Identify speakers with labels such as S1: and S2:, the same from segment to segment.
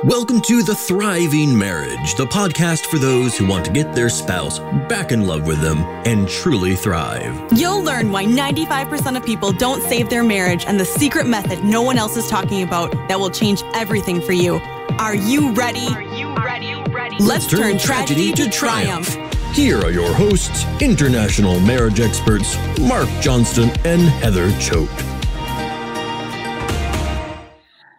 S1: Welcome to The Thriving Marriage, the podcast for those who want to get their spouse back in love with them and truly thrive.
S2: You'll learn why 95% of people don't save their marriage and the secret method no one else is talking about that will change everything for you. Are you ready? Let's turn tragedy to triumph.
S1: Here are your hosts, international marriage experts, Mark Johnston and Heather Choate.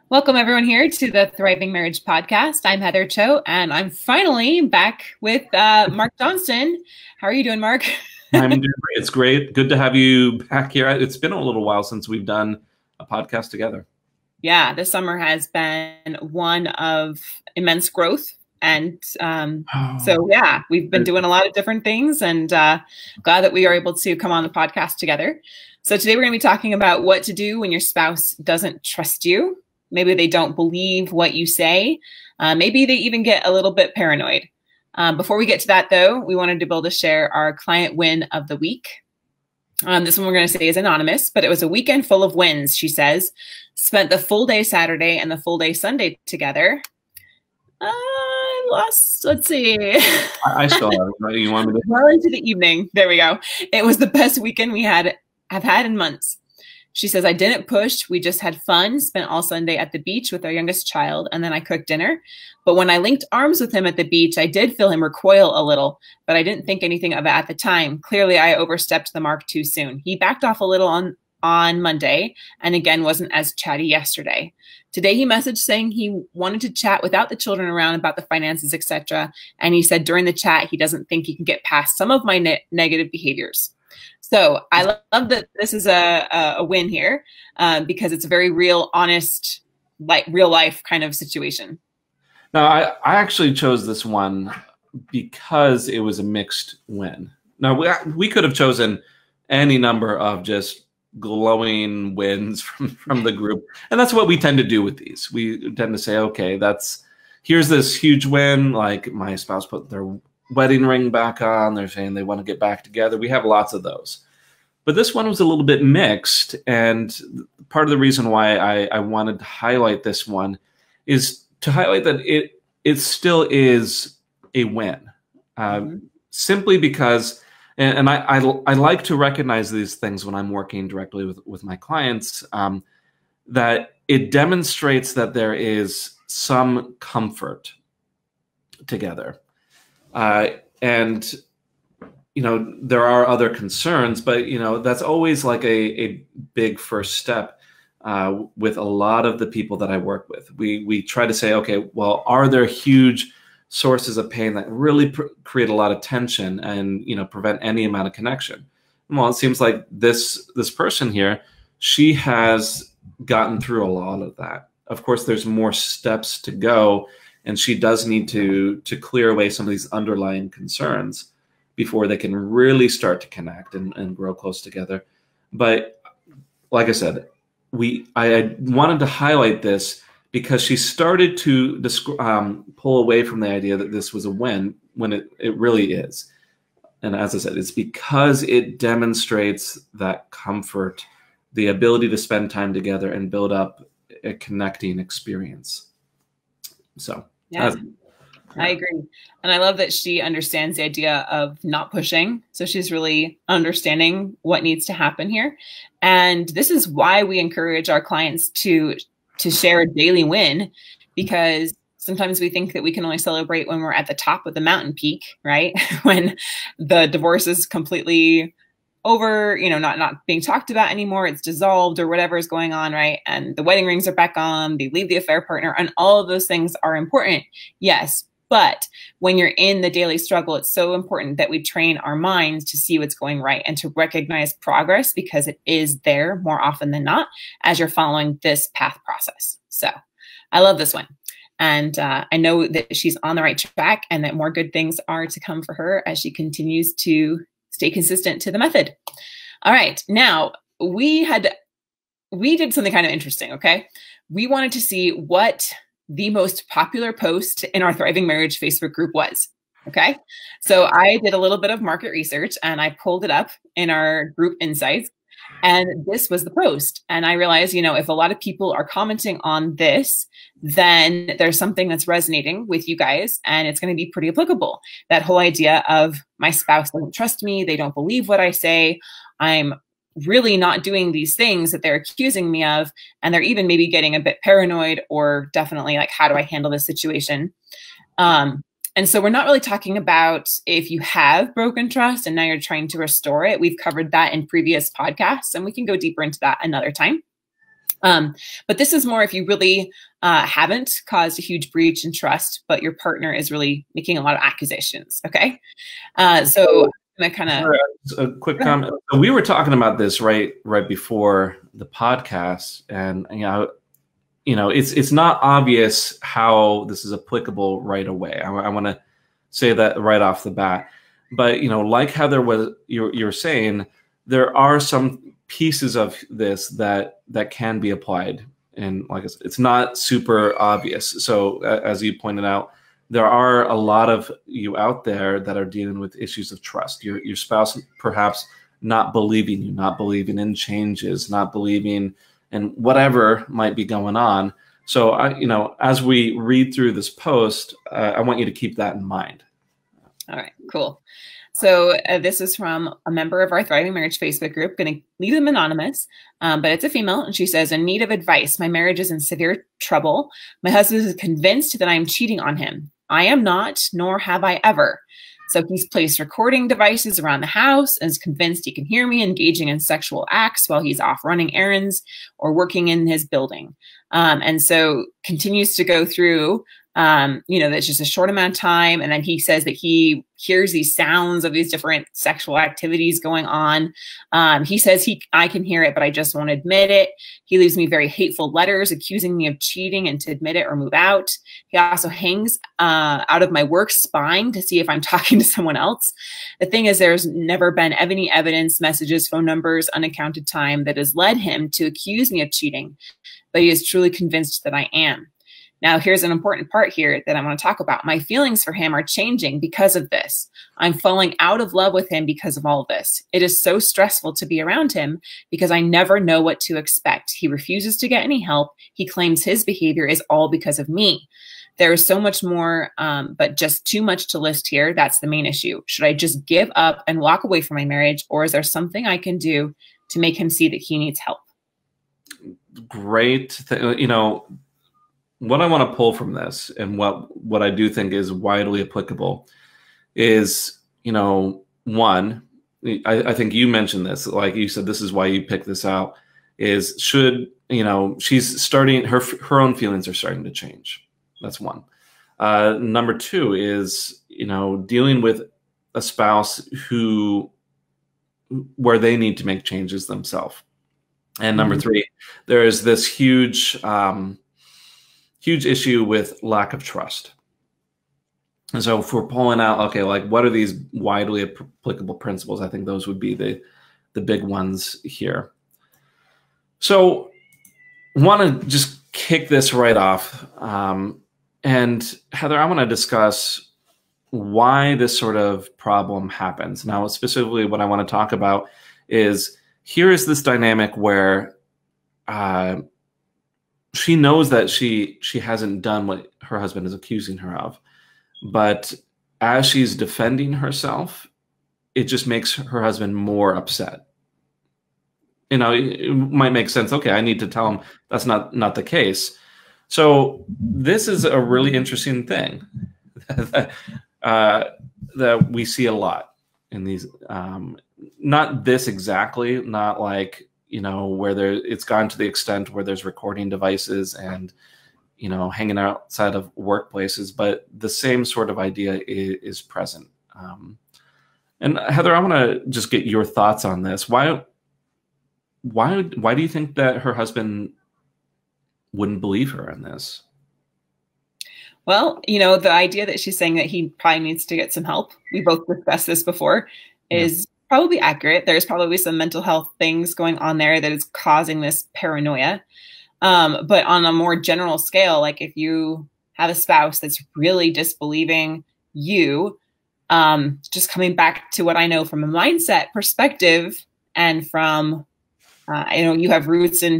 S3: Welcome everyone here to the Thriving Marriage Podcast. I'm Heather Choate, and I'm finally back with Mark Johnston. How are you doing, Mark?
S4: I'm doing great. It's great. Good to have you back here. It's been a little while since we've done a podcast together.
S3: Yeah, this summer has been one of immense growth. And so, we've been doing a lot of different things, and glad that we are able to come on the podcast together. So today we're going to be talking about what to do when your spouse doesn't trust you. Maybe they don't believe what you say. Maybe they even get a little bit paranoid. Before we get to that, though, we wanted to be able to share our client win of the week. This one we're going to say is anonymous, but it was a weekend full of wins, she says. Spent the full day Saturday and the full day Sunday together. I lost, let's see.
S4: I still have it. Right? You want me to?
S3: Well into the evening. There we go. It was the best weekend I've had in months. She says, I didn't push. We just had fun, spent all Sunday at the beach with our youngest child, and then I cooked dinner. But when I linked arms with him at the beach, I did feel him recoil a little, but I didn't think anything of it at the time. Clearly, I overstepped the mark too soon. He backed off a little on Monday, and again, wasn't as chatty yesterday. Today, he messaged saying he wanted to chat without the children around about the finances, etc. And he said during the chat, he doesn't think he can get past some of my negative behaviors. So I love that this is a win here because it's a very real, honest, like real life kind of situation.
S4: Now, I actually chose this one because it was a mixed win. Now, we could have chosen any number of just glowing wins from the group. And that's what we tend to do with these. We tend to say, okay, here's this huge win. Like my spouse put their wedding ring back on. They're saying they want to get back together. We have lots of those. But this one was a little bit mixed. And part of the reason why I wanted to highlight this one is to highlight that it still is a win. Simply because, and I like to recognize these things when I'm working directly with my clients, that it demonstrates that there is some comfort together. And, there are other concerns, but, that's always like a big first step with a lot of the people that I work with. We try to say, okay, well, are there huge sources of pain that really create a lot of tension and, prevent any amount of connection? Well, it seems like this person here, she has gotten through a lot of that. Of course, there's more steps to go, and she does need to clear away some of these underlying concerns before they can really start to connect and grow close together. But like I said, I wanted to highlight this because she started to pull away from the idea that this was a win when it really is. And as I said, it's because it demonstrates that comfort, the ability to spend time together and build up a connecting experience. So
S3: yeah, I agree. And I love that she understands the idea of not pushing. So she's really understanding what needs to happen here. And this is why we encourage our clients to share a daily win, because sometimes we think that we can only celebrate when we're at the top of the mountain peak, right? When the divorce is completely over, not being talked about anymore, it's dissolved or whatever is going on, right? And the wedding rings are back on, they leave the affair partner, and all of those things are important. Yes. But when you're in the daily struggle, it's so important that we train our minds to see what's going right and to recognize progress, because it is there more often than not as you're following this path process. So I love this one. And I know that she's on the right track and that more good things are to come for her as she continues to stay consistent to the method. All right. Now we did something kind of interesting. Okay. We wanted to see what the most popular post in our Thriving Marriage Facebook group was. Okay. So I did a little bit of market research and I pulled it up in our group insights. And this was the post. And I realized, if a lot of people are commenting on this, then there's something that's resonating with you guys, and it's going to be pretty applicable. That whole idea of my spouse doesn't trust me. They don't believe what I say. I'm really not doing these things that they're accusing me of. And they're even maybe getting a bit paranoid, or definitely like, how do I handle this situation? And so we're not really talking about if you have broken trust and now you're trying to restore it. We've covered that in previous podcasts, and we can go deeper into that another time. But this is more if you really haven't caused a huge breach in trust, but your partner is really making a lot of accusations. Okay. So I'm kind of
S4: a quick comment. So we were talking about this right before the podcast, and it's not obvious how this is applicable right away. I want to say that right off the bat. But like how there was, you're saying, there are some pieces of this that can be applied, and like I said, it's not super obvious. So as you pointed out, there are a lot of you out there that are dealing with issues of trust. Your spouse perhaps not believing you, not believing in changes, not believing in whatever might be going on. So as we read through this post, I want you to keep that in mind.
S3: All right, cool. So this is from a member of our Thriving Marriage Facebook group. Going to leave them anonymous, but it's a female. And she says, in need of advice. My marriage is in severe trouble. My husband is convinced that I am cheating on him. I am not, nor have I ever. So he's placed recording devices around the house and is convinced he can hear me engaging in sexual acts while he's off running errands or working in his building. And so continues to go through, that's just a short amount of time. And then he says that he hears these sounds of these different sexual activities going on. He says I can hear it, but I just won't admit it. He leaves me very hateful letters accusing me of cheating and to admit it or move out. He also hangs out of my work spying to see if I'm talking to someone else. The thing is, there's never been any evidence, messages, phone numbers, unaccounted time that has led him to accuse me of cheating, but he is truly convinced that I am. Now, here's an important part here that I want to talk about. My feelings for him are changing because of this. I'm falling out of love with him because of all of this. It is so stressful to be around him because I never know what to expect. He refuses to get any help. He claims his behavior is all because of me. There is so much more, but just too much to list here. That's the main issue. Should I just give up and walk away from my marriage, or is there something I can do to make him see that he needs help?
S4: Great. What I want to pull from this, and what I do think is widely applicable, is, one, I think you mentioned this, like you said, this is why you picked this out, is she's starting, her own feelings are starting to change. That's one. Number two is, dealing with a spouse where they need to make changes themselves. And number three, there is this huge issue with lack of trust. And so if we're pulling out, okay, like what are these widely applicable principles? I think those would be the big ones here. So I want to just kick this right off. And Heather, I want to discuss why this sort of problem happens. Now, specifically what I want to talk about is, here is this dynamic where she knows that she hasn't done what her husband is accusing her of, but as she's defending herself, it just makes her husband more upset. It might make sense. Okay, I need to tell him that's not the case. So this is a really interesting thing that we see a lot in these. Not this exactly, not like, where it's gone to the extent where there's recording devices and, hanging outside of workplaces, but the same sort of idea is present. And Heather, I want to just get your thoughts on this. Why do you think that her husband wouldn't believe her in this?
S3: Well, the idea that she's saying that he probably needs to get some help, we both discussed this before, is probably accurate. There's probably some mental health things going on there that is causing this paranoia. But on a more general scale, like if you have a spouse that's really disbelieving you, just coming back to what I know from a mindset perspective and from I know you have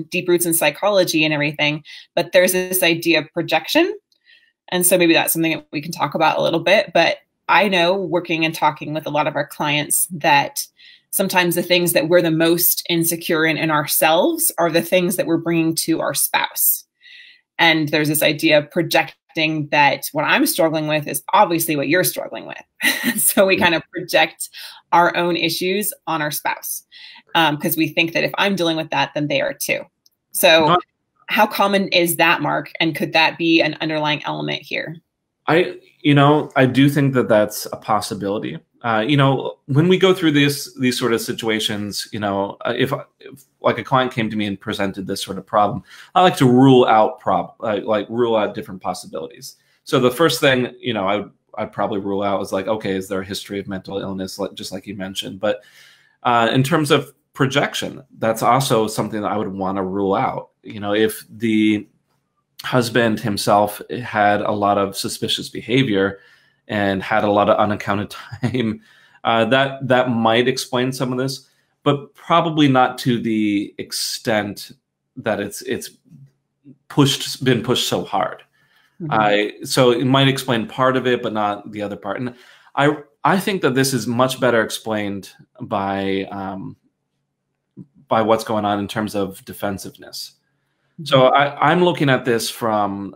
S3: deep roots in psychology and everything, but there's this idea of projection. And so maybe that's something that we can talk about a little bit. But I know, working and talking with a lot of our clients, that sometimes the things that we're the most insecure in ourselves are the things that we're bringing to our spouse. And there's this idea of projecting that what I'm struggling with is obviously what you're struggling with. So we kind of project our own issues on our spouse, because we think that if I'm dealing with that, then they are too. So how common is that, Mark? And could that be an underlying element here?
S4: I do think that that's a possibility. When we go through these sort of situations, if like a client came to me and presented this sort of problem, I like to rule out rule out different possibilities. So the first thing, I'd probably rule out is like, okay, is there a history of mental illness, just like you mentioned? But in terms of projection, that's also something that I would want to rule out. If the husband himself had a lot of suspicious behavior and had a lot of unaccounted time, that might explain some of this, but probably not to the extent that it's been pushed so hard. Mm-hmm. So it might explain part of it, but not the other part. And I think that this is much better explained by what's going on in terms of defensiveness. Mm-hmm. So I'm looking at this from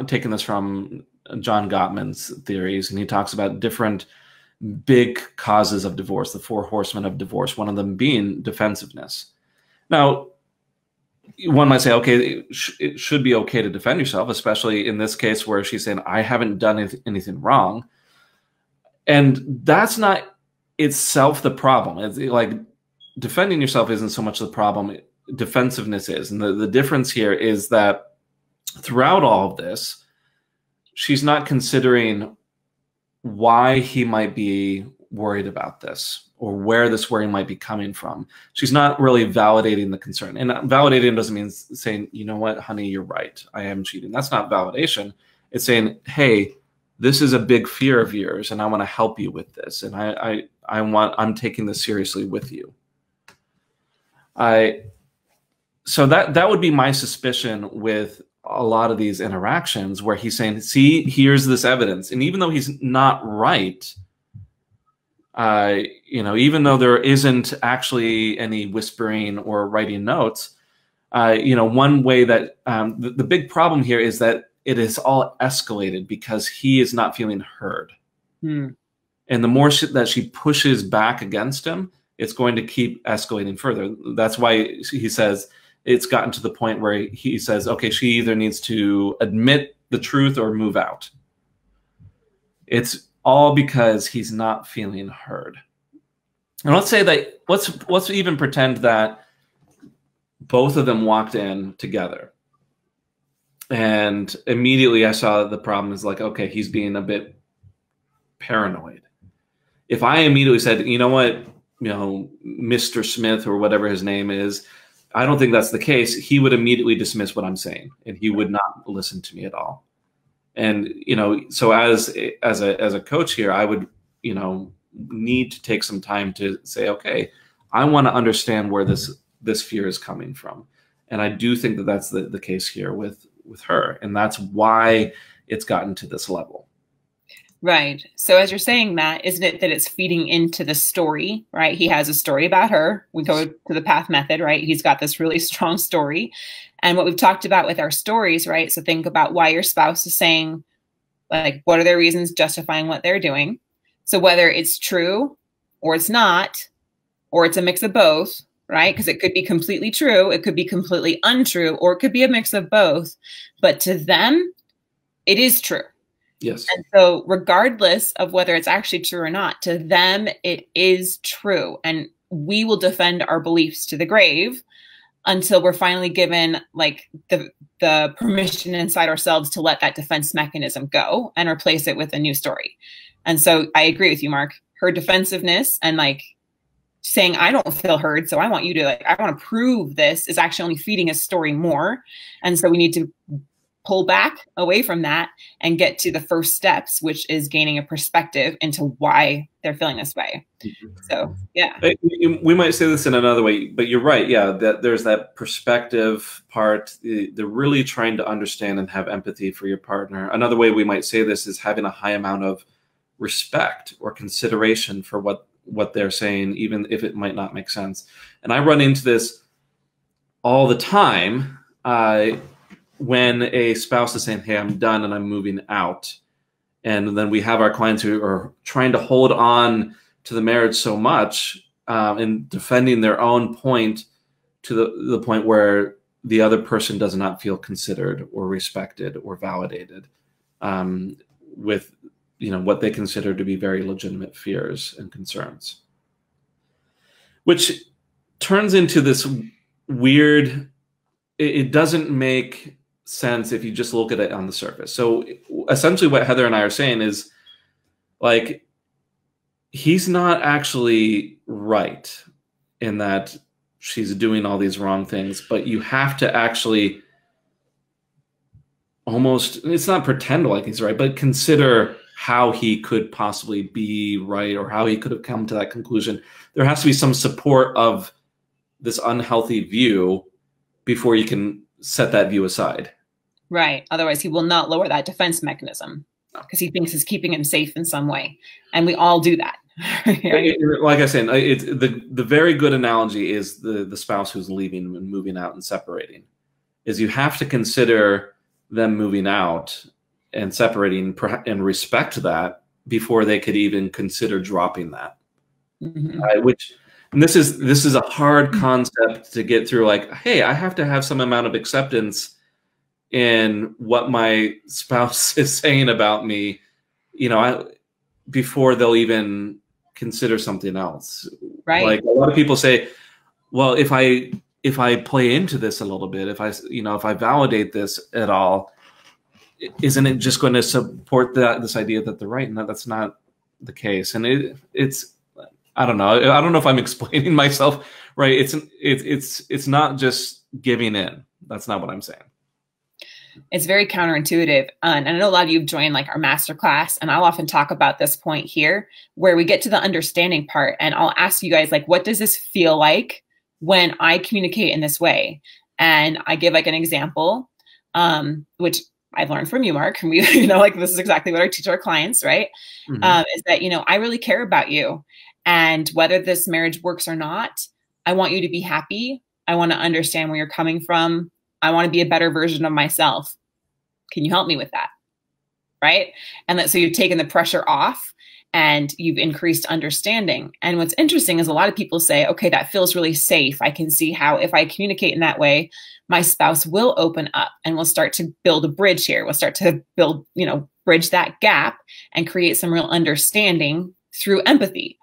S4: taking this from John Gottman's theories, and he talks about different big causes of divorce, the 4 horsemen of divorce, one of them being defensiveness. Now, one might say, okay, it should be okay to defend yourself, especially in this case where she's saying, I haven't done anything wrong. And that's not itself the problem. It's like defending yourself isn't so much the problem, defensiveness is. And the difference here is that throughout all of this, she's not considering why he might be worried about this or where this worry might be coming from. She's not really validating the concern. And validating doesn't mean saying, you know what, honey, you're right, I am cheating. That's not validation. It's saying, hey, this is a big fear of yours, and I want to help you with this. And I'm taking this seriously with you. So that would be my suspicion with a lot of these interactions, where he's saying, see, here's this evidence. And even though he's not right, even though there isn't actually any whispering or writing notes, one way that the big problem here is that it is all escalated because he is not feeling heard. And the more that she pushes back against him, it's going to keep escalating further. That's why he says it's gotten to the point where he says, okay, she either needs to admit the truth or move out. It's all because he's not feeling heard. And let's say that, let's even pretend that both of them walked in together. And immediately I saw the problem is like, okay, he's being a bit paranoid. If I immediately said, you know what, Mr. Smith or whatever his name is, I don't think that's the case, he would immediately dismiss what I'm saying, and he would not listen to me at all. And, so as a coach here, I would, need to take some time to say, okay, I want to understand where this fear is coming from. And I do think that that's the case here with her. And that's why it's gotten to this level.
S3: Right. So as you're saying that, isn't it that it's feeding into the story, right? He has a story about her. We go to the path method, right? He's got this really strong story. And what we've talked about with our stories, right? So think about why your spouse is saying, like, what are their reasons justifying what they're doing? So whether it's true or it's not, or it's a mix of both, right? Because it could be completely true, it could be completely untrue, or it could be a mix of both. But to them, it is true.
S4: Yes.
S3: And so regardless of whether it's actually true or not, to them, it is true. And we will defend our beliefs to the grave until we're finally given like the permission inside ourselves to let that defense mechanism go and replace it with a new story. And so I agree with you, Mark. Her defensiveness and like saying, I don't feel heard, so I want you to I want to prove this, is actually only feeding a story more. And so we need to pull back away from that and get to the first steps, which is gaining a perspective into why they're feeling this way. So, yeah.
S4: We might say this in another way, but you're right. Yeah, that there's that perspective part. They're really trying to understand and have empathy for your partner. Another way we might say this is having a high amount of respect or consideration for what they're saying, even if it might not make sense. And I run into this all the time when a spouse is saying, hey, I'm done and I'm moving out. And then we have our clients who are trying to hold on to the marriage so much and defending their own point to the point where the other person does not feel considered or respected or validated with what they consider to be very legitimate fears and concerns, which turns into this weird, it doesn't make sense if you just look at it on the surface. So essentially what Heather and I are saying is, like, he's not actually right in that she's doing all these wrong things, but you have to actually almost, it's not pretend like he's right, but consider how he could possibly be right or how he could have come to that conclusion. There has to be some support of this unhealthy view before you can set that view aside.
S3: Right. Otherwise, he will not lower that defense mechanism because he thinks it's keeping him safe in some way. And we all do that. Right?
S4: Like I said, the very good analogy is the spouse who's leaving and moving out and separating. Is you have to consider them moving out and separating and respect that before they could even consider dropping that.
S3: Mm-hmm.
S4: And this is a hard concept to get through. Like, hey, I have to have some amount of acceptance in what my spouse is saying about me, before they'll even consider something else.
S3: Right.
S4: Like a lot of people say, well, if I play into this a little bit, if I validate this at all, isn't it just going to support this idea that they're right? And that's not the case. And it's I don't know. I don't know if I'm explaining myself right. It's not just giving in. That's not what I'm saying.
S3: It's very counterintuitive. And I know a lot of you have joined like our masterclass, and I'll often talk about this point here where we get to the understanding part. And I'll ask you guys, like, what does this feel like when I communicate in this way? And I give like an example, which I've learned from you, Mark, and we, this is exactly what I teach our clients, right? Mm-hmm. Is that, I really care about you. And whether this marriage works or not, I want you to be happy. I want to understand where you're coming from. I want to be a better version of myself. Can you help me with that? Right? And so you've taken the pressure off and you've increased understanding. And what's interesting is a lot of people say, okay, that feels really safe. I can see how if I communicate in that way, my spouse will open up and we'll start to build a bridge here. We'll start to build, bridge that gap and create some real understanding through empathy.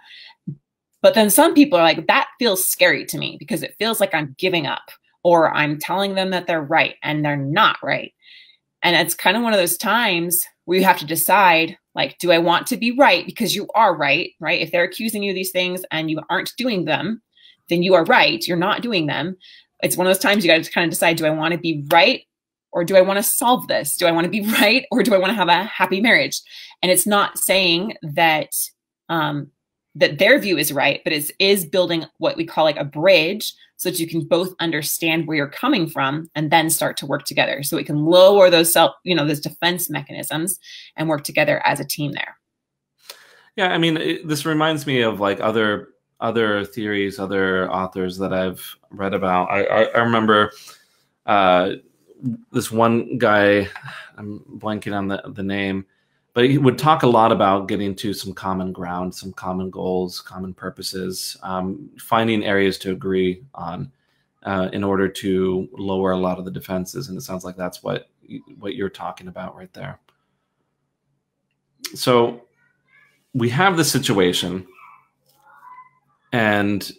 S3: But then some people are like, that feels scary to me because it feels like I'm giving up or I'm telling them that they're right and they're not right. And it's kind of one of those times where you have to decide, like, do I want to be right because you are right, right? If they're accusing you of these things and you aren't doing them, then you are right. You're not doing them. It's one of those times you got to kind of decide, do I want to be right or do I want to solve this? Do I want to be right or do I want to have a happy marriage? And it's not saying that that their view is right, but it is building what we call like a bridge so that you can both understand where you're coming from and then start to work together. So we can lower those those defense mechanisms and work together as a team there.
S4: Yeah. I mean, this reminds me of like other theories, other authors that I've read about. I remember this one guy, I'm blanking on the name, but he would talk a lot about getting to some common ground, some common goals, common purposes, finding areas to agree on in order to lower a lot of the defenses. And it sounds like that's what you're talking about right there. So we have the situation, and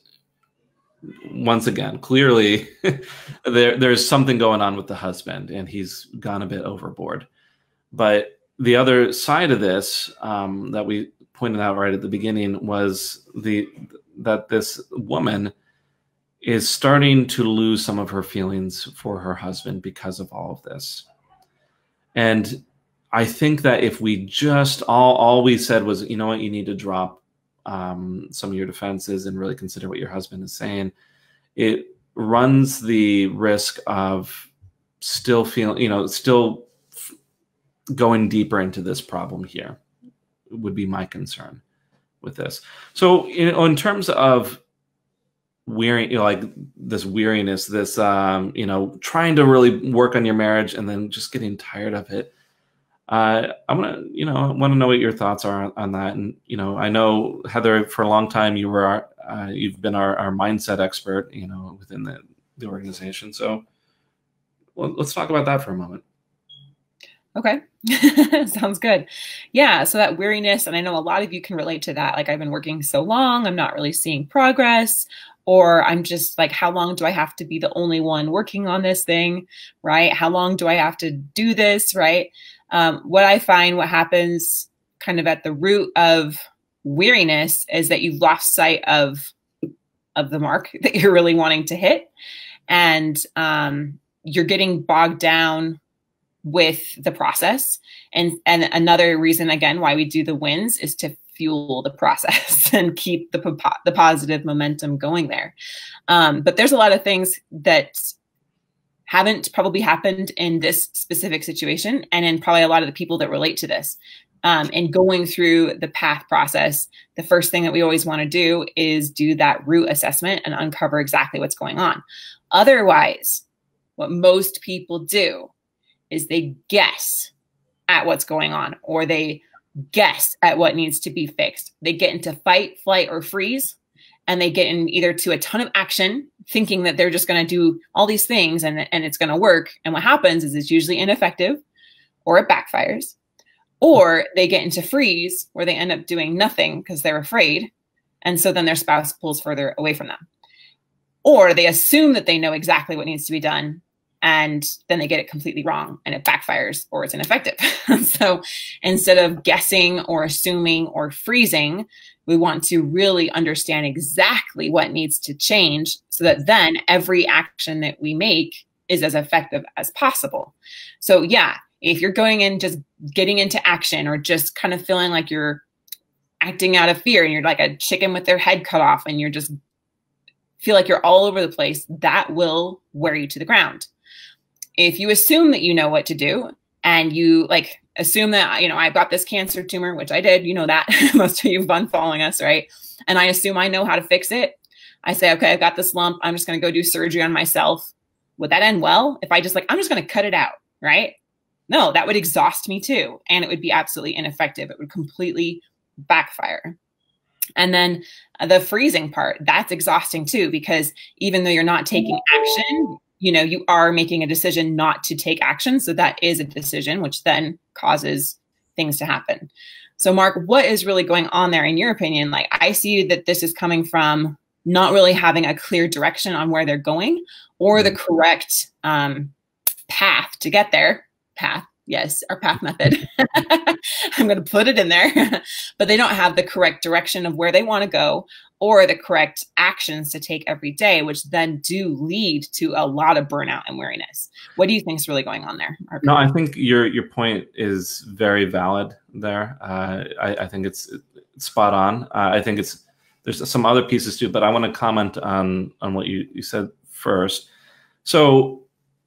S4: once again, clearly there's something going on with the husband, and he's gone a bit overboard. But the other side of this that we pointed out right at the beginning was that this woman is starting to lose some of her feelings for her husband because of all of this. And I think that if we just all we said was, you know what, you need to drop some of your defenses and really consider what your husband is saying, it runs the risk of still feeling, you know, still going deeper into this problem here would be my concern with this. So, you know, in terms of weary, you know, like this weariness, this, you know, trying to really work on your marriage and then just getting tired of it. I want to know what your thoughts are on that. And, you know, I know, Heather, for a long time, you've been our mindset expert, you know, within the organization. So let's talk about that for a moment.
S3: Okay. Sounds good. Yeah. So that weariness, and I know a lot of you can relate to that. Like, I've been working so long, I'm not really seeing progress, or I'm just like, how long do I have to be the only one working on this thing? Right? How long do I have to do this? Right? What I find, what happens kind of at the root of weariness is that you've lost sight of the mark that you're really wanting to hit. And you're getting bogged down with the process. And another reason, again, why we do the wins is to fuel the process and keep the positive momentum going there. But there's a lot of things that haven't probably happened in this specific situation, and in probably a lot of the people that relate to this. And going through the path process, the first thing that we always want to do is do that root assessment and uncover exactly what's going on. Otherwise, what most people do is they guess at what's going on, or they guess at what needs to be fixed. They get into fight, flight, or freeze, and they get in either to a ton of action, thinking that they're just going to do all these things and it's going to work. And what happens is it's usually ineffective, or it backfires, or they get into freeze, where they end up doing nothing because they're afraid. And so then their spouse pulls further away from them. Or they assume that they know exactly what needs to be done, and then they get it completely wrong and it backfires, or it's ineffective. So instead of guessing or assuming or freezing, we want to really understand exactly what needs to change, so that then every action that we make is as effective as possible. So yeah, if you're going in just getting into action, or just kind of feeling like you're acting out of fear and you're like a chicken with their head cut off and you're just feel like you're all over the place, that will wear you to the ground. If you assume that you know what to do, and you like assume that, you know, I've got this cancer tumor, which I did, you know that, most of you have been following us, right? And I assume I know how to fix it. I say, okay, I've got this lump, I'm just going to go do surgery on myself. Would that end well? If I just like, I'm just going to cut it out, right? No, that would exhaust me too. And it would be absolutely ineffective. It would completely backfire. And then the freezing part, that's exhausting too, because even though you're not taking action, you know, you are making a decision not to take action. So that is a decision, which then causes things to happen. So Mark, what is really going on there in your opinion? Like, I see that this is coming from not really having a clear direction on where they're going, or the correct path to get there. Yes, our path method. I'm going to put it in there. But they don't have the correct direction of where they want to go, or the correct actions to take every day, which then do lead to a lot of burnout and weariness. What do you think is really going on there, Mark?
S4: No, I think your point is very valid there. I think it's spot on. I think there's some other pieces too, but I want to comment on what you said first. So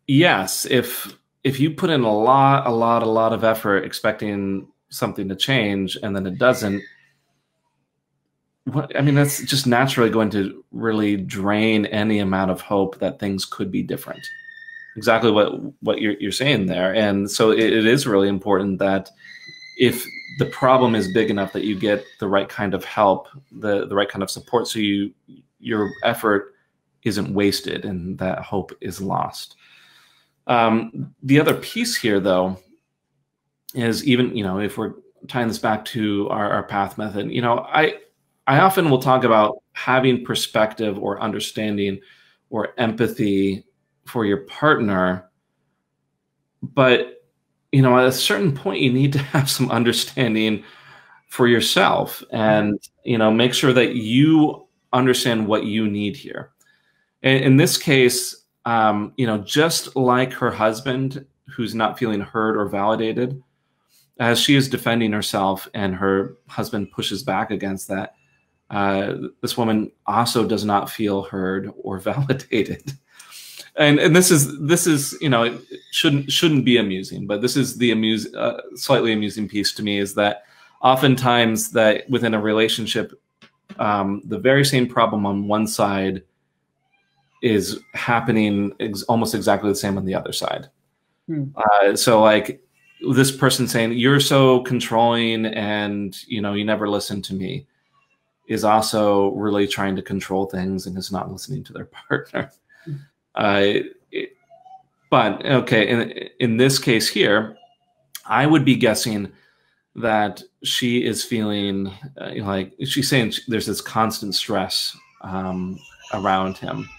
S4: yes, if you put in a lot of effort expecting something to change and then it doesn't, I mean, that's just naturally going to really drain any amount of hope that things could be different. Exactly what you're saying there. And so it is really important that if the problem is big enough, that you get the right kind of help, the right kind of support, so your effort isn't wasted and that hope is lost. The other piece here, though, is even, you know, if we're tying this back to our path method, you know, I often will talk about having perspective or understanding or empathy for your partner, but, you know, at a certain point, you need to have some understanding for yourself, and, you know, make sure that you understand what you need here. In this case, you know, just like her husband who's not feeling heard or validated. As she is defending herself and her husband pushes back against that, this woman also does not feel heard or validated. And this is you know, it shouldn't be amusing, but this is the slightly amusing piece to me, is that oftentimes that within a relationship, the very same problem on one side is happening almost exactly the same on the other side. So like this person saying, you're so controlling and, you know, you never listen to me, is also really trying to control things and is not listening to their partner. But okay, in this case here, I would be guessing that she is feeling like she's saying there's this constant stress around him.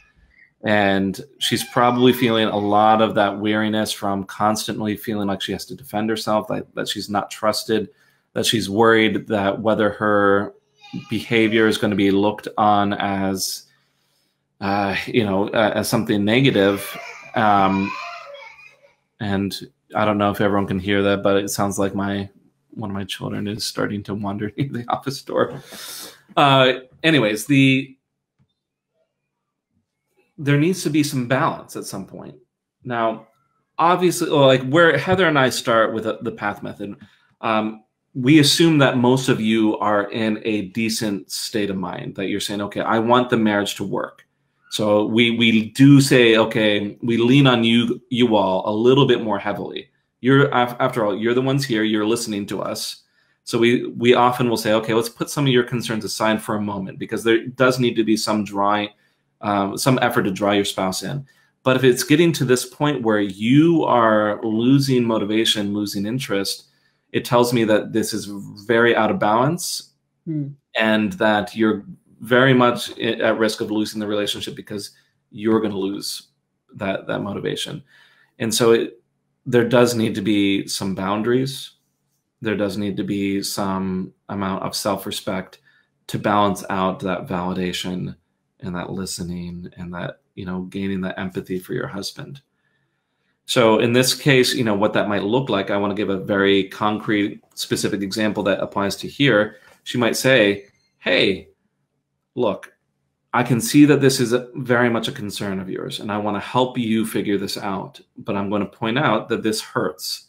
S4: And she's probably feeling a lot of that weariness from constantly feeling like she has to defend herself, that she's not trusted, that she's worried that whether her behavior is going to be looked on as, you know, as something negative. And I don't know if everyone can hear that, but it sounds like one of my children is starting to wander near the office door. Anyways, there needs to be some balance at some point. Now, obviously, like where Heather and I start with the PATH method, we assume that most of you are in a decent state of mind, that you're saying, okay, I want the marriage to work. So we do say, okay, we lean on you all a little bit more heavily. After all, you're the ones here, you're listening to us. So we often will say, okay, let's put some of your concerns aside for a moment, because there does need to be some effort to draw your spouse in. But if it's getting to this point where you are losing motivation, losing interest, it tells me that this is very out of balance and that you're very much at risk of losing the relationship because you're going to lose that motivation. And so there does need to be some boundaries. There does need to be some amount of self-respect to balance out that validation and that listening and that, you know, gaining that empathy for your husband. So in this case, you know, what that might look like, I want to give a very concrete, specific example that applies to here. She might say, hey, look, I can see that this is very much a concern of yours, and I want to help you figure this out, but I'm going to point out that this hurts.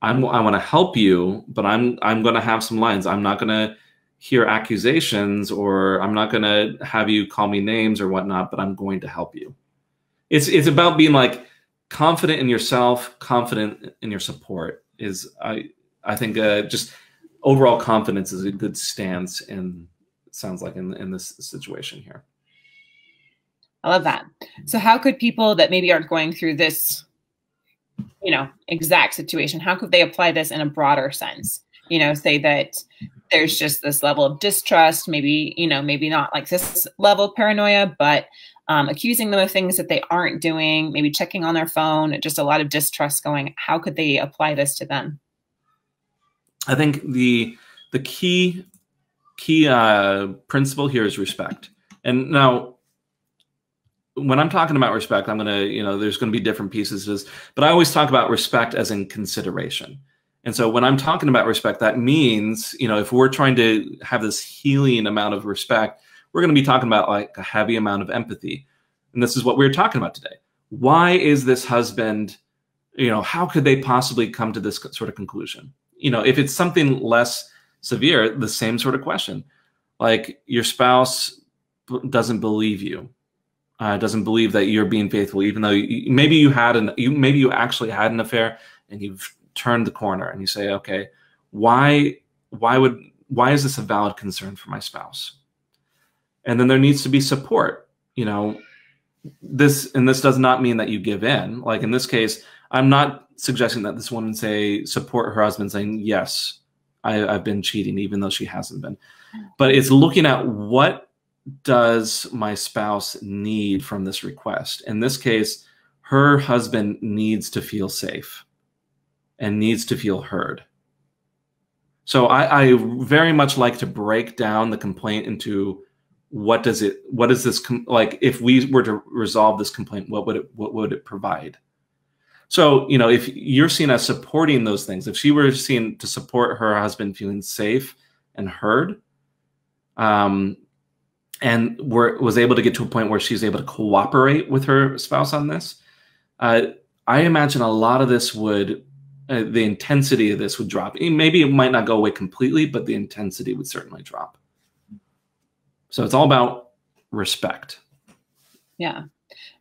S4: I want to help you, but I'm going to have some lines. I'm not going to hear accusations, or I'm not going to have you call me names or whatnot, but I'm going to help you. It's about being like confident in yourself, confident in your support. I think just overall confidence is a good stance, and sounds like in this situation here.
S3: I love that. So how could people that maybe aren't going through this, you know, exact situation, how could they apply this in a broader sense? You know, say that there's just this level of distrust, maybe, you know, maybe not like this level of paranoia, but accusing them of things that they aren't doing, maybe checking on their phone, just a lot of distrust going. How could they apply this to them?
S4: I think the key principle here is respect. And now, when I'm talking about respect, I'm going to, you know, there's going to be different pieces of this, but I always talk about respect as in consideration. And so when I'm talking about respect, that means, you know, if we're trying to have this healing amount of respect, we're going to be talking about like a heavy amount of empathy. And this is what we're talking about today. Why is this husband, you know, how could they possibly come to this sort of conclusion? You know, if it's something less severe, the same sort of question, like your spouse doesn't believe you, doesn't believe that you're being faithful, even though maybe you actually had an affair and you've turned the corner, and you say, okay, why is this a valid concern for my spouse? And then there needs to be support. You know, this does not mean that you give in. Like in this case, I'm not suggesting that this woman support her husband saying, yes, I've been cheating, even though she hasn't been. But it's looking at what does my spouse need from this request. In this case, her husband needs to feel safe and needs to feel heard. So I very much like to break down the complaint into what is this like? If we were to resolve this complaint, what would it provide? So, you know, if you're seen as supporting those things, if she were seen to support her husband feeling safe and heard, and was able to get to a point where she's able to cooperate with her spouse on this, I imagine a lot of this would, the intensity of this would drop. Maybe it might not go away completely, but the intensity would certainly drop. So it's all about respect.
S3: Yeah.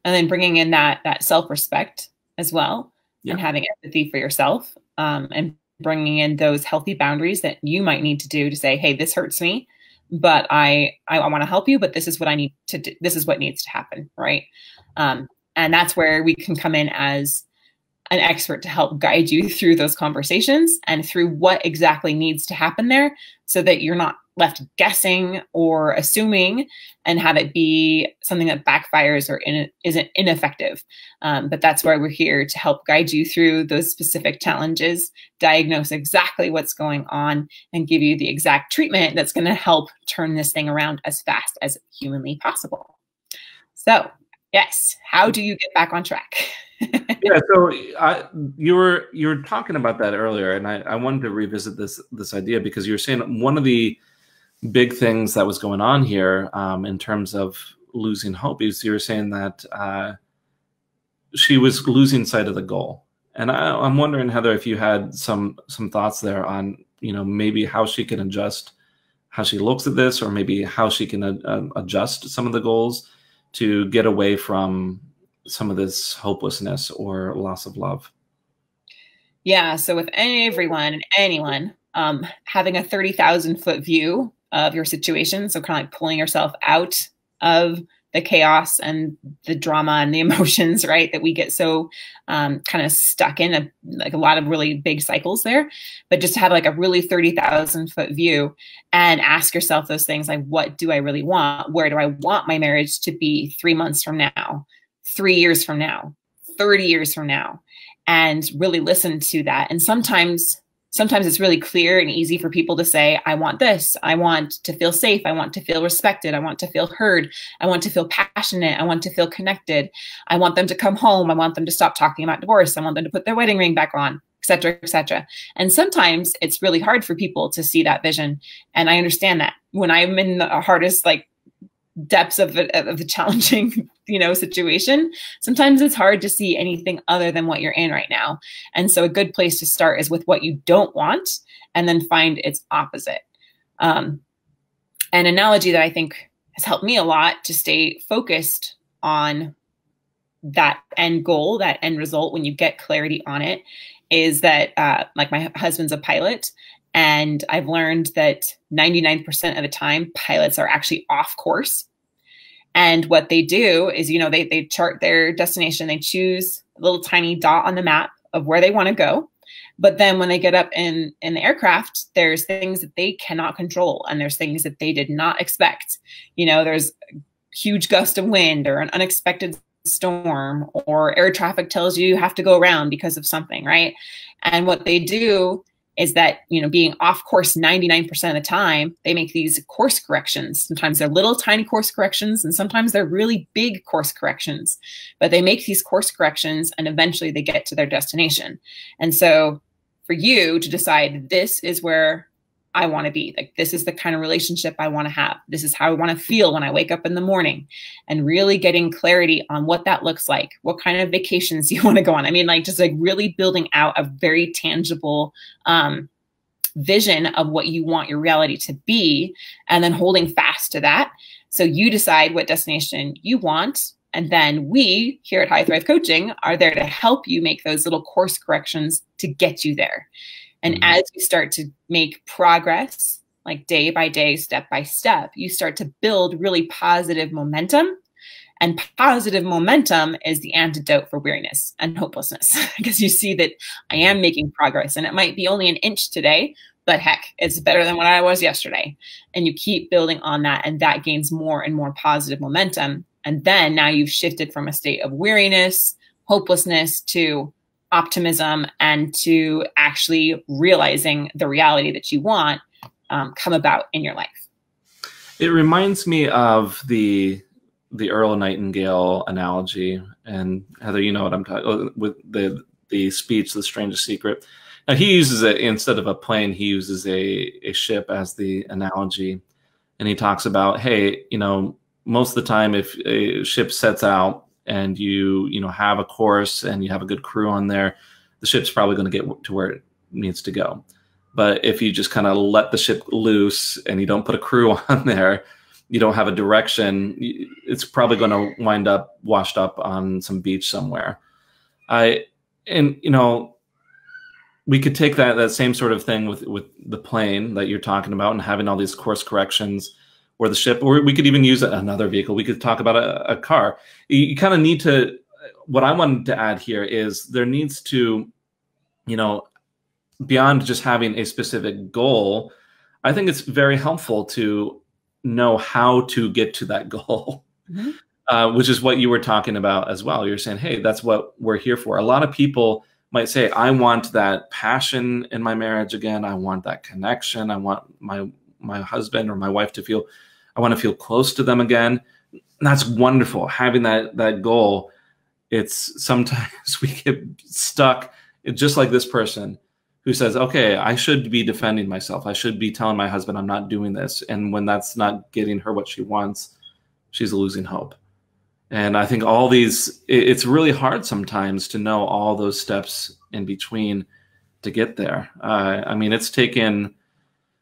S3: And then bringing in that self-respect as well, and having empathy for yourself, and bringing in those healthy boundaries that you might need to do to say, hey, this hurts me, but I want to help you, but this is what I need to do. This is what needs to happen. Right. And that's where we can come in as an expert to help guide you through those conversations and through what exactly needs to happen there, so that you're not left guessing or assuming and have it be something that backfires or isn't ineffective. But that's why we're here to help guide you through those specific challenges, diagnose exactly what's going on, and give you the exact treatment that's going to help turn this thing around as fast as humanly possible. So, yes, how do you get back on track?
S4: Yeah, so you were talking about that earlier, and I wanted to revisit this idea, because you were saying one of the big things that was going on here, in terms of losing hope, is you were saying that she was losing sight of the goal. And I'm wondering, Heather, if you had some thoughts there on, you know, maybe how she can adjust how she looks at this, or maybe how she can adjust some of the goals to get away from some of this hopelessness or loss of love.
S3: Yeah. So with everyone and anyone, having a 30,000 foot view of your situation, so kind of like pulling yourself out of the chaos and the drama and the emotions, right, that we get so kind of stuck in, like a lot of really big cycles there. But just to have like a really 30,000 foot view and ask yourself those things like, what do I really want? Where do I want my marriage to be 3 months from now, 3 years from now, 30 years from now? And really listen to that. And sometimes it's really clear and easy for people to say, I want this. I want to feel safe. I want to feel respected. I want to feel heard. I want to feel passionate. I want to feel connected. I want them to come home. I want them to stop talking about divorce. I want them to put their wedding ring back on, et cetera, et cetera. And sometimes it's really hard for people to see that vision. And I understand that. When I'm in the hardest, like, depths of the challenging, situation, sometimes it's hard to see anything other than what you're in right now. And so a good place to start is with what you don't want, and then find its opposite. An analogy that I think has helped me a lot to stay focused on that end goal, that end result, when you get clarity on it, is that like my husband's a pilot, and I've learned that 99% of the time, pilots are actually off course. And what they do is, they chart their destination. They choose a little tiny dot on the map of where they want to go. But then when they get up in the aircraft, there's things that they cannot control. And there's things that they did not expect. There's a huge gust of wind or an unexpected storm, or air traffic tells you have to go around because of something, right? And what they do is that, being off course 99% of the time, they make these course corrections. Sometimes they're little tiny course corrections, and sometimes they're really big course corrections. But they make these course corrections, and eventually they get to their destination. And so for you to decide, this is where I want to be, like, this is the kind of relationship I want to have. This is how I want to feel when I wake up in the morning, and really getting clarity on what that looks like, what kind of vacations you want to go on. I mean, just really building out a very tangible vision of what you want your reality to be, and then holding fast to that. So you decide what destination you want. And then we here at High Thrive Coaching are there to help you make those little course corrections to get you there. And as you start to make progress, like day by day, step by step, you start to build really positive momentum. And positive momentum is the antidote for weariness and hopelessness, because you see that I am making progress, and it might be only an inch today, but heck, it's better than what I was yesterday. And you keep building on that, and that gains more and more positive momentum. And then now you've shifted from a state of weariness, hopelessness, to optimism, and to actually realizing the reality that you want come about in your life.
S4: It reminds me of the Earl Nightingale analogy, and Heather, you know what I'm talking with, the the speech, The Strangest Secret. Now he uses it, instead of a plane, he uses a ship as the analogy. And he talks about, hey, most of the time if a ship sets out and you have a course and you have a good crew on there, the ship's probably going to get to where it needs to go. But if you just kind of let the ship loose and you don't put a crew on there, you don't have a direction, it's probably going to wind up washed up on some beach somewhere. We could take that same sort of thing with the plane that you're talking about and having all these course corrections, or the ship, or we could even use another vehicle. We could talk about a car. You kind of need to, what I wanted to add here is there needs to, beyond just having a specific goal, I think it's very helpful to know how to get to that goal, which is what you were talking about as well. You're saying, hey, that's what we're here for. A lot of people might say, I want that passion in my marriage again. I want that connection. I want my husband or my wife I want to feel close to them again. And that's wonderful. Having that goal, it's sometimes we get stuck, just like this person who says, okay, I should be defending myself. I should be telling my husband I'm not doing this. And when that's not getting her what she wants, she's losing hope. And I think it's really hard sometimes to know all those steps in between to get there.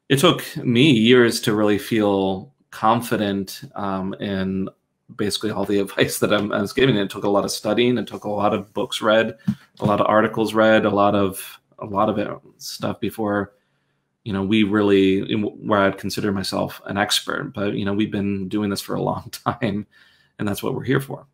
S4: It took me years to really feel confident in basically all the advice that I was giving. It took a lot of studying. It took a lot of books read, a lot of articles read, a lot of it stuff before, we really, where I'd consider myself an expert. But, we've been doing this for a long time, and that's what we're here for.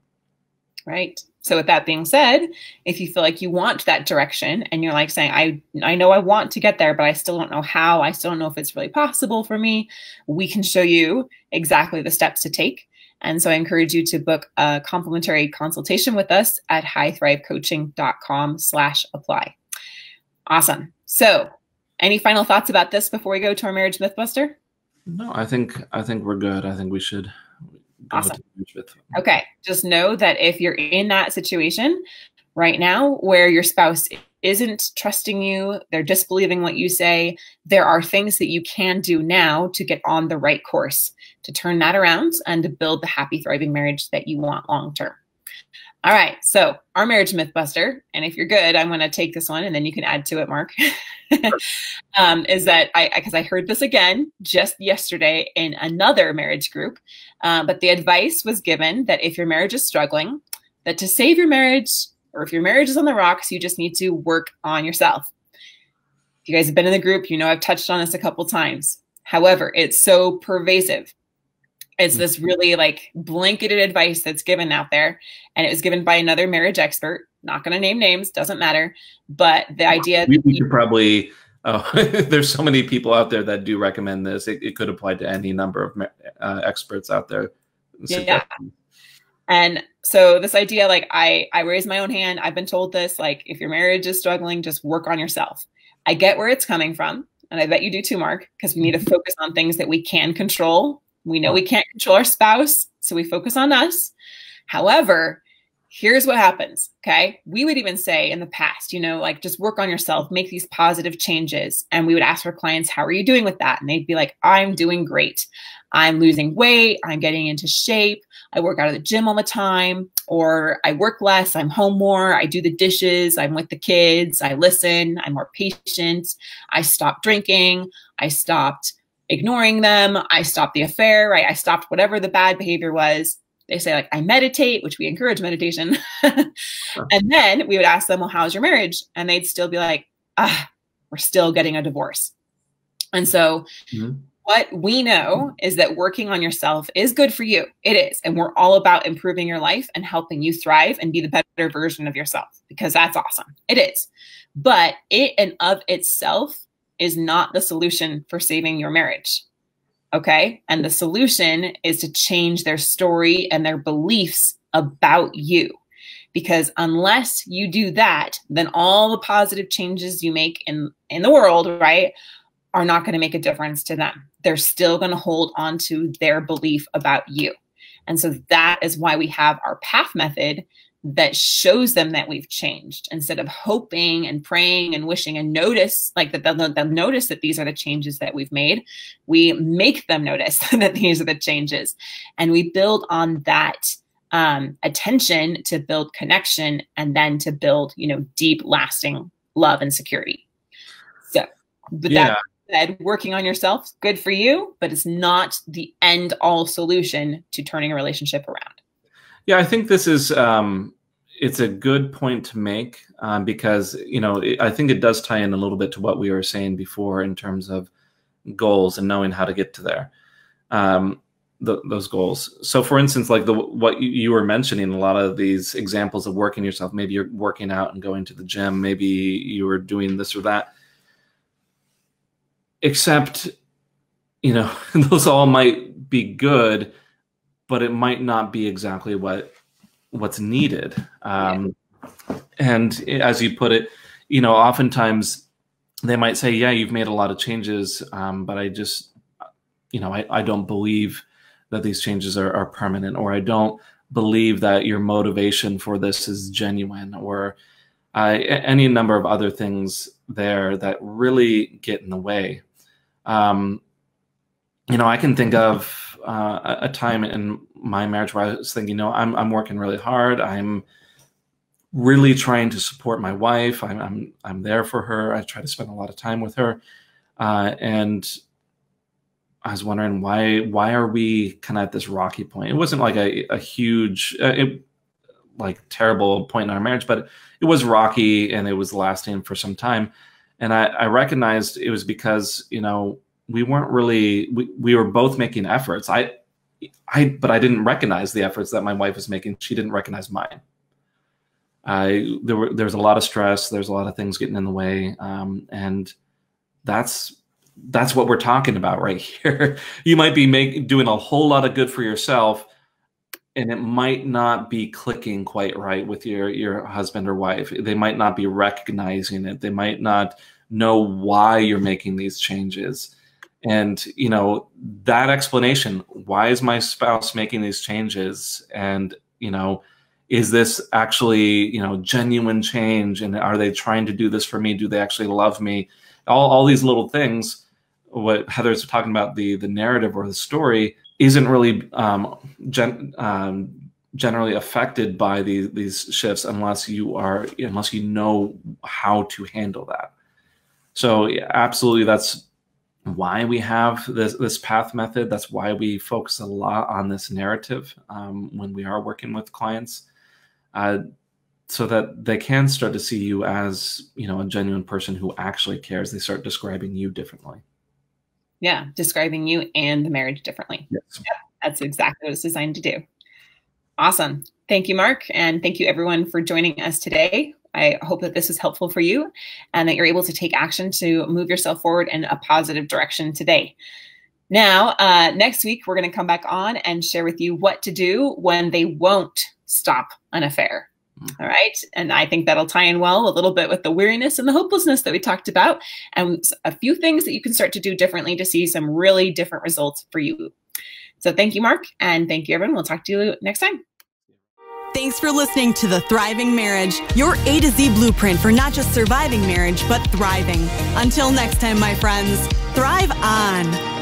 S3: Right. So with that being said, if you feel like you want that direction and you're like saying, I know I want to get there, but I still don't know how, I still don't know if it's really possible for me, we can show you exactly the steps to take. And so I encourage you to book a complimentary consultation with us at highthrivecoaching.com/apply. Awesome. So any final thoughts about this before we go to our Marriage Mythbuster?
S4: No, I think we're good. I think we should.
S3: Awesome. Okay. Just know that if you're in that situation right now where your spouse isn't trusting you, they're disbelieving what you say, there are things that you can do now to get on the right course, to turn that around and to build the happy, thriving marriage that you want long term. All right. So our Marriage Mythbuster, and if you're good, I'm going to take this one and then you can add to it, Mark, is that because I heard this again just yesterday in another marriage group, but the advice was given that if your marriage is struggling, that to save your marriage, or if your marriage is on the rocks, you just need to work on yourself. If you guys have been in the group, I've touched on this a couple times. However, it's so pervasive. It's this really blanketed advice that's given out there. And it was given by another marriage expert. Not going to name names, doesn't matter. But the idea
S4: we should probably, there's so many people out there that do recommend this. It could apply to any number of experts out there.
S3: Yeah. And so this idea, I raise my own hand. I've been told this, if your marriage is struggling, just work on yourself. I get where it's coming from. And I bet you do too, Mark, because we need to focus on things that we can control. We know we can't control our spouse, so we focus on us. However, here's what happens, okay? We would even say in the past, just work on yourself, make these positive changes. And we would ask our clients, how are you doing with that? And they'd be like, I'm doing great. I'm losing weight. I'm getting into shape. I work out at the gym all the time, or I work less. I'm home more. I do the dishes. I'm with the kids. I listen. I'm more patient. I stopped drinking. I stopped ignoring them. I stopped the affair, right? I stopped whatever the bad behavior was. They say I meditate, which we encourage meditation. And then we would ask them, well, how's your marriage? And they'd still be like, we're still getting a divorce. And so what we know is that working on yourself is good for you. It is. And we're all about improving your life and helping you thrive and be the better version of yourself, because that's awesome. It is. But it and of itself is not the solution for saving your marriage. Okay. And the solution is to change their story and their beliefs about you. Because unless you do that, then all the positive changes you make in the world, right, are not going to make a difference to them. They're still going to hold on to their belief about you. And so that is why we have our PATH method that shows them that we've changed, instead of hoping and praying and wishing and notice like that they'll notice that these are the changes that we've made. We make them notice that these are the changes, and we build on that attention to build connection, and then to build, deep, lasting love and security. So with that said, working on yourself, good for you, but it's not the end all solution to turning a relationship around.
S4: Yeah, I think this is, it's a good point to make because, I think it does tie in a little bit to what we were saying before in terms of goals and knowing how to get to there, those goals. So for instance, like what you were mentioning, a lot of these examples of working yourself, maybe you're working out and going to the gym, maybe you were doing this or that, except, those all might be good, but it might not be exactly what's needed. And as you put it, oftentimes they might say, yeah, you've made a lot of changes, but I just, I don't believe that these changes are permanent, or I don't believe that your motivation for this is genuine, or any number of other things there that really get in the way. I can think of a time in my marriage where I was thinking, I'm working really hard. I'm really trying to support my wife. I'm there for her. I try to spend a lot of time with her. And I was wondering why are we kind of at this rocky point? It wasn't like a huge, terrible point in our marriage, but it was rocky and it was lasting for some time. And I recognized it was because, we weren't really, we were both making efforts. But I didn't recognize the efforts that my wife was making. She didn't recognize mine. There's a lot of stress. There's a lot of things getting in the way. And that's what we're talking about right here. You might be doing a whole lot of good for yourself, and it might not be clicking quite right with your husband or wife. They might not be recognizing it. They might not know why you're making these changes. And, that explanation, why is my spouse making these changes? And, is this actually, genuine change? And are they trying to do this for me? Do they actually love me? All these little things, what Heather's talking about, the narrative or the story isn't really generally affected by these shifts unless you know how to handle that. So yeah, absolutely, that's why we have this path method. That's why we focus a lot on this narrative when we are working with clients, so that they can start to see you as, a genuine person who actually cares. They start describing you differently.
S3: Yeah, describing you and the marriage differently.
S4: Yes.
S3: Yep, that's exactly what it's designed to do. Awesome. Thank you, Mark. And thank you, everyone, for joining us today. I hope that this was helpful for you and that you're able to take action to move yourself forward in a positive direction today. Now, next week, we're going to come back on and share with you what to do when they won't stop an affair. All right. And I think that'll tie in well a little bit with the weariness and the hopelessness that we talked about, and a few things that you can start to do differently to see some really different results for you. So thank you, Mark. And thank you, everyone. We'll talk to you next time.
S2: Thanks for listening to The Thriving Marriage, your A to Z blueprint for not just surviving marriage, but thriving. Until next time, my friends, thrive on.